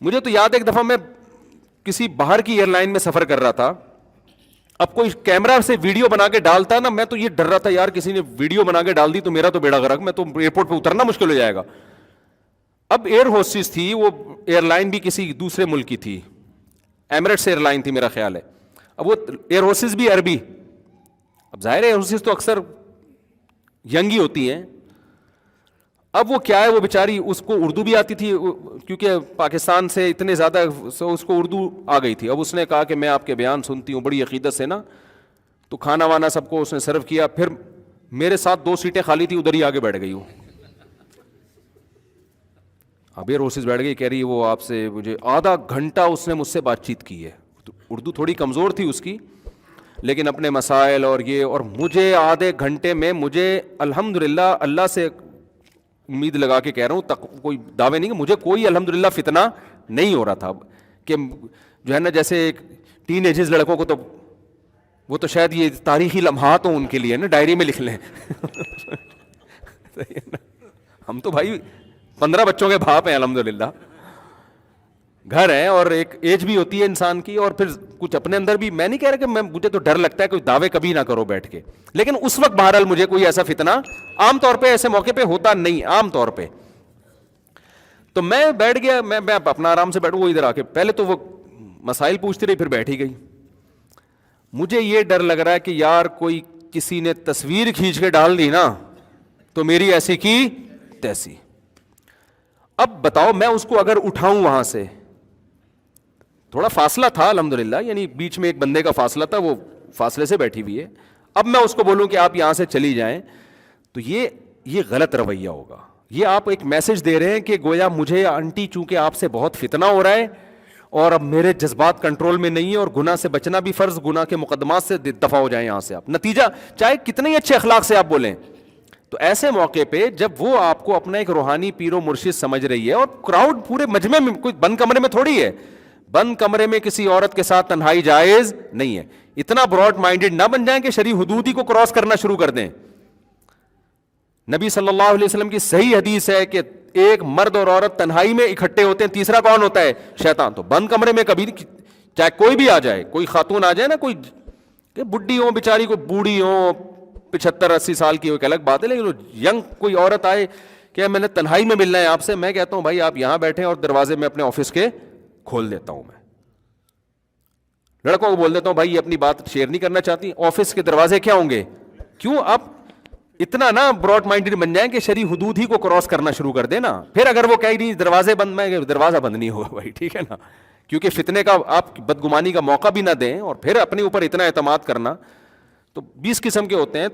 مجھے تو یاد ہے ایک دفعہ میں کسی باہر کی ایئر لائن میں سفر کر رہا تھا. اب کوئی کیمرہ سے ویڈیو بنا کے ڈالتا نا, میں تو یہ ڈر رہا تھا یار کسی نے ویڈیو بنا کے ڈال دی تو میرا تو بیڑا غرق, میں تو ایئرپورٹ پہ اترنا مشکل ہو جائے گا. اب ایئر ہوسٹس تھی, وہ ایئر لائن بھی کسی دوسرے ملک کی تھی, ایمریٹس ایئر لائن تھی میرا خیال ہے. اب وہ ایئر ہوسٹس بھی عربی. اب ظاہر ہے ایئر ہوسٹس تو اکثر ینگ ہی ہوتی ہیں. اب وہ کیا ہے, وہ بیچاری, اس کو اردو بھی آتی تھی کیونکہ پاکستان سے اتنے زیادہ اس کو اردو آ گئی تھی. اب اس نے کہا کہ میں آپ کے بیان سنتی ہوں بڑی عقیدت سے نا, تو کھانا وانا سب کو اس نے سرو کیا. پھر میرے ساتھ 2 سیٹیں خالی تھی, ادھر ہی آگے بیٹھ گئی. وہ اب ایئر ہوسٹس بیٹھ گئی, کہہ رہی وہ آپ سے مجھے آدھا گھنٹہ اس نے مجھ سے بات چیت کی ہے. اردو تھوڑی کمزور تھی اس کی, لیکن اپنے مسائل اور یہ, اور مجھے آدھے گھنٹے میں, مجھے الحمدللہ اللہ سے امید لگا کے کہہ رہا ہوں, کوئی دعوے نہیں کہ مجھے کوئی الحمدللہ فتنہ نہیں ہو رہا تھا کہ جو ہے نا, جیسے ایک ٹین ایجز لڑکوں کو تو وہ تو شاید یہ تاریخی لمحات ہوں ان کے لیے نا, ڈائری میں لکھ لیں. ہم تو بھائی 15 بچوں کے باپ ہیں الحمدللہ, گھر ہے اور ایک ایج بھی ہوتی ہے انسان کی, اور پھر کچھ اپنے اندر بھی. میں نہیں کہہ رہا کہ مجھے تو ڈر لگتا ہے کوئی دعوے کبھی نہ کرو بیٹھ کے, لیکن اس وقت بہرحال مجھے کوئی ایسا فتنہ عام طور پہ ایسے موقع پہ ہوتا نہیں عام طور پہ. تو میں بیٹھ گیا, میں اپنا آرام سے بیٹھوں, وہ ادھر آ کے پہلے تو وہ مسائل پوچھتی رہی, پھر بیٹھ ہی گئی. مجھے یہ ڈر لگ رہا ہے کہ یار کوئی کسی نے تصویر کھینچ کے ڈال دی نا تو میری ایسی کی تیسی. اب بتاؤ میں اس کو اگر اٹھاؤں وہاں سے, تھوڑا فاصلہ تھا الحمدللہ, یعنی بیچ میں ایک بندے کا فاصلہ تھا, وہ فاصلے سے بیٹھی ہوئی ہے. اب میں اس کو بولوں کہ آپ یہاں سے چلی جائیں تو یہ غلط رویہ ہوگا. یہ آپ ایک میسج دے رہے ہیں کہ گویا مجھے آنٹی چونکہ آپ سے بہت فتنہ ہو رہا ہے اور اب میرے جذبات کنٹرول میں نہیں ہے, اور گناہ سے بچنا بھی فرض, گناہ کے مقدمات سے دفع ہو جائیں یہاں سے آپ. نتیجہ چاہے کتنے ہی اچھے اخلاق سے آپ بولیں, تو ایسے موقع پہ جب وہ آپ کو اپنا ایک روحانی پیر و مرشد سمجھ رہی ہے, اور کراؤڈ پورے مجمع میں, کوئی بند کمرے میں تھوڑی ہے, بند کمرے میں کسی عورت کے ساتھ تنہائی جائز نہیں ہے. اتنا براڈ مائنڈڈ نہ بن جائیں کہ شرعی حدود ہی کو کراس کرنا شروع کر دیں. نبی صلی اللہ علیہ وسلم کی صحیح حدیث ہے کہ ایک مرد اور عورت تنہائی میں اکٹھے ہوتے ہیں, تیسرا کون ہوتا ہے؟ شیطان. تو بند کمرے میں کبھی, چاہے کوئی بھی آ جائے, کوئی خاتون آ جائے نا, کوئی بڈھی ہو بیچاری, کوئی بوڑھی ہو 75-80 سال کی ہو, ایک الگ بات ہے, لیکن ینگ کوئی عورت آئے کہ میں نے تنہائی میں ملنا ہے آپ سے, میں کہتا ہوں بھائی آپ یہاں بیٹھیں اور دروازے میں اپنے آفس کے کھول دیتا ہوں. میں لڑکوں کو بول دیتا ہوں بھائی یہ اپنی بات شیئر نہیں کرنا چاہتی, آفس کے دروازے کیا ہوں گے, کیوں آپ اتنا نا براڈ مائنڈڈ بن جائیں کہ شرعی حدود ہی کو کراس کرنا شروع کر دیں نا. پھر اگر وہ کہیں نہیں دروازے بند, میں دروازہ بند نہیں ہوگا بھائی, ٹھیک ہے نا, کیونکہ فتنے کا آپ بدگمانی کا موقع بھی نہ دیں, اور پھر اپنے اوپر اتنا اعتماد کرنا. تو 20 قسم کے ہوتے ہیں. تو